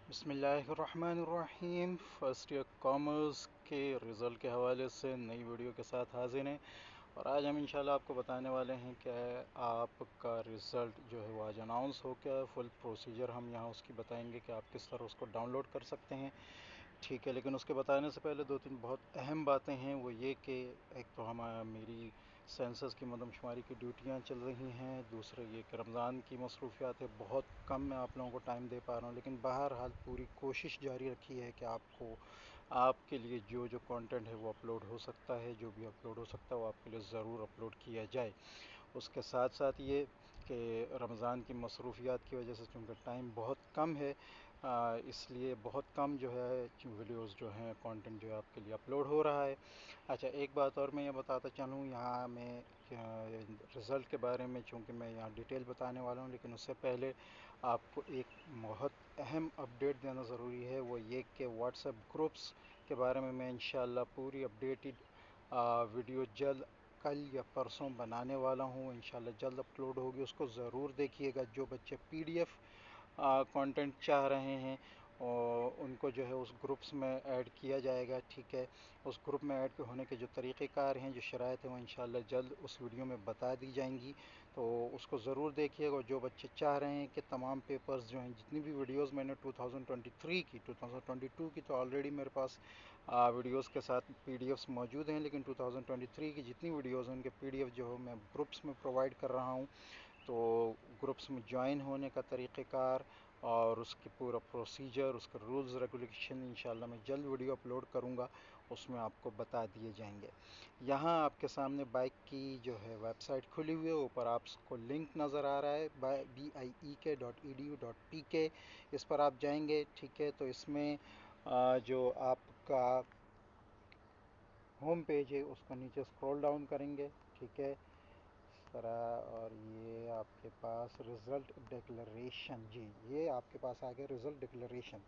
بسم اللہ الرحمن الرحیم، فرسٹ ایئر کامرس کے رزلٹ کے حوالے سے نئی ویڈیو کے ساتھ حاضر ہیں، اور آج ہم انشاءاللہ آپ کو بتانے والے ہیں کہ آپ کا رزلٹ جو ہے وہ آج اناؤنس ہو گیا ہے۔ فل پروسیجر ہم یہاں اس کی بتائیں گے کہ آپ کس طرح اس کو ڈاؤن لوڈ کر سکتے ہیں، ٹھیک ہے۔ لیکن اس کے بتانے سے پہلے دو تین بہت اہم باتیں ہیں، وہ یہ کہ ایک تو میری سینسس کی مردم شماری کی ڈیوٹیاں چل رہی ہیں، دوسرے یہ کہ رمضان کی مصروفیات ہے، بہت کم میں آپ لوگوں کو ٹائم دے پا رہا ہوں، لیکن بہرحال پوری کوشش جاری رکھی ہے کہ آپ کے لیے جو کانٹینٹ ہے وہ اپلوڈ ہو سکتا ہے، جو بھی اپلوڈ ہو سکتا ہے وہ آپ کے لیے ضرور اپلوڈ کیا جائے۔ اس کے ساتھ ساتھ یہ کہ رمضان کی مصروفیات کی وجہ سے چونکہ ٹائم بہت کم ہے، اس لیے بہت کم جو ہے ویڈیوز جو ہیں کانٹینٹ جو ہے آپ کے لیے اپلوڈ ہو رہا ہے۔ اچھا، ایک بات اور میں یہ بتاتا چلوں، یہاں میں رزلٹ کے بارے میں چونکہ میں یہاں ڈیٹیل بتانے والا ہوں، لیکن اس سے پہلے آپ کو ایک بہت اہم اپڈیٹ دینا ضروری ہے، وہ یہ کہ واٹس ایپ گروپس کے بارے میں انشاءاللہ پوری اپڈیٹڈ ویڈیو جلد کل یا پرسوں بنانے والا ہوں، انشاءاللہ جلد اپلوڈ ہوگی، اس کو ضرور دیکھیے گا۔ جو بچے پی ڈی ایف کانٹینٹ چاہ رہے ہیں اور ان کو جو ہے اس گروپس میں ایڈ کیا جائے گا، ٹھیک ہے۔ اس گروپ میں ایڈ ہونے کے جو طریقہ کار ہیں، جو شرائط ہیں، وہ انشاءاللہ جلد اس ویڈیو میں بتا دی جائیں گی، تو اس کو ضرور دیکھیے گا۔ جو بچے چاہ رہے ہیں کہ تمام پیپرز جو ہیں، جتنی بھی ویڈیوز میں نے 2023 کی 2022 کی تو آلریڈی میرے پاس ویڈیوز کے ساتھ پی ڈی ایفس موجود ہیں، لیکن 2023 کی جتنی ویڈیوز ہیں ان کے پی ڈی ایف جو ہے میں گروپس میں پرووائڈ کر رہا ہوں، تو گروپس میں جوائن ہونے کا طریقہ کار اور اس کی پورا پروسیجر، اس کے رولز ریگولیشن انشاءاللہ میں جلد ویڈیو اپلوڈ کروں گا، اس میں آپ کو بتا دیے جائیں گے۔ یہاں آپ کے سامنے بائک کی جو ہے ویب سائٹ کھلی ہوئی ہے، اوپر آپ کو لنک نظر آ رہا ہے BIEK.edu.pk، اس پر آپ جائیں گے، ٹھیک ہے۔ تو اس میں جو آپ کا ہوم پیج ہے اس کو نیچے اسکرول ڈاؤن کریں گے، ٹھیک ہے اس طرح، اور یہ آپ کے پاس رزلٹ ڈکلریشن، جی یہ آپ کے پاس آ گیا رزلٹ ڈکلریشن،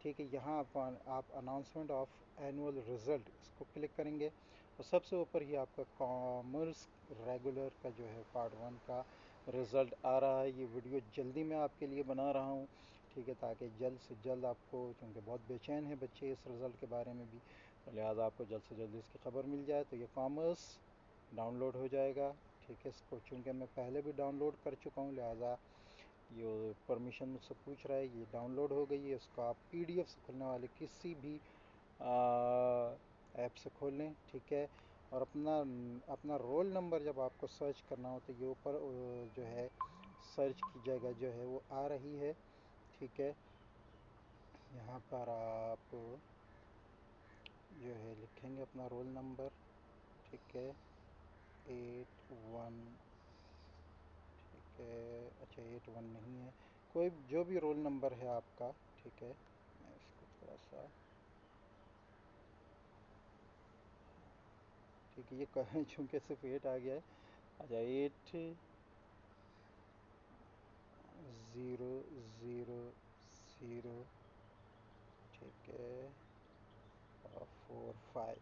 ٹھیک ہے۔ یہاں آپ اناؤنسمنٹ آف اینول رزلٹ اس کو کلک کریں گے، اور سب سے اوپر ہی آپ کا کامرس ریگولر کا جو ہے پارٹ 1 کا رزلٹ آ رہا ہے۔ یہ ویڈیو جلدی میں آپ کے لیے بنا رہا ہوں، ٹھیک ہے، تاکہ جلد سے جلد آپ کو، چونکہ بہت بے چین ہے بچے اس رزلٹ کے بارے میں بھی، تو لہٰذا آپ کو جلد سے جلد اس کی خبر مل جائے۔ تو یہ کامرس ڈاؤن لوڈ ہو جائے گا، ٹھیک ہے۔ اس کو چونکہ میں پہلے بھی ڈاؤن لوڈ کر چکا ہوں، لہٰذا یہ پرمیشن مجھ سے پوچھ رہا ہے، یہ ڈاؤن لوڈ ہو گئی ہے۔ اس کو آپ پی ڈی ایف سے کھلنے والے کسی بھی ایپ سے کھول لیں، ٹھیک ہے۔ اور اپنا رول نمبر جب آپ کو سرچ کرنا ہو تو یہ اوپر جو ہے سرچ کی جگہ جو ہے وہ آ رہی ہے، ٹھیک ہے۔ یہاں پر آپ جو ہے لکھیں گے اپنا رول نمبر، ٹھیک ہے، 81، ٹھیک ہے، اچھا 81 نہیں ہے، کوئی جو بھی رول نمبر ہے آپ کا، ٹھیک ہے۔ میں اس کو تھوڑا سا، ٹھیک ہے، یہ چونکہ صرف 8 آ گیا ہے، اچھا 8000، ٹھیک ہے، 45،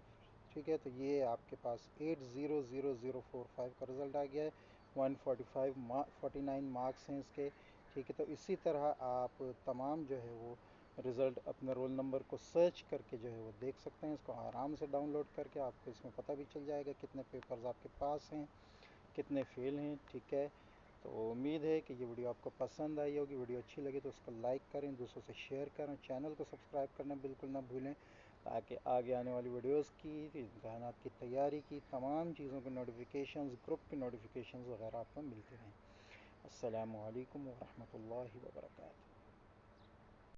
ٹھیک ہے۔ تو یہ آپ کے پاس 800045 کا رزلٹ آ گیا ہے، 149 مارکس ہیں اس کے، ٹھیک ہے۔ تو اسی طرح آپ تمام جو ہے وہ رزلٹ اپنے رول نمبر کو سرچ کر کے جو ہے وہ دیکھ سکتے ہیں، اس کو آرام سے ڈاؤن لوڈ کر کے آپ کو اس میں پتہ بھی چل جائے گا کتنے پیپرز آپ کے پاس ہیں، کتنے فیل ہیں، ٹھیک ہے۔ تو امید ہے کہ یہ ویڈیو آپ کو پسند آئی ہوگی، ویڈیو اچھی لگی تو اس کو لائک کریں، دوسروں سے شیئر کریں، چینل کو سبسکرائب کرنا بالکل نہ بھولیں، تاکہ آگے آنے والی ویڈیوز کی، امتحانات کی تیاری کی تمام چیزوں کی نوٹیفیکیشنز، گروپ کی نوٹیفیکیشنز وغیرہ آپ کو ملتے رہیں۔ السلام علیکم ورحمۃ اللہ وبرکاتہ۔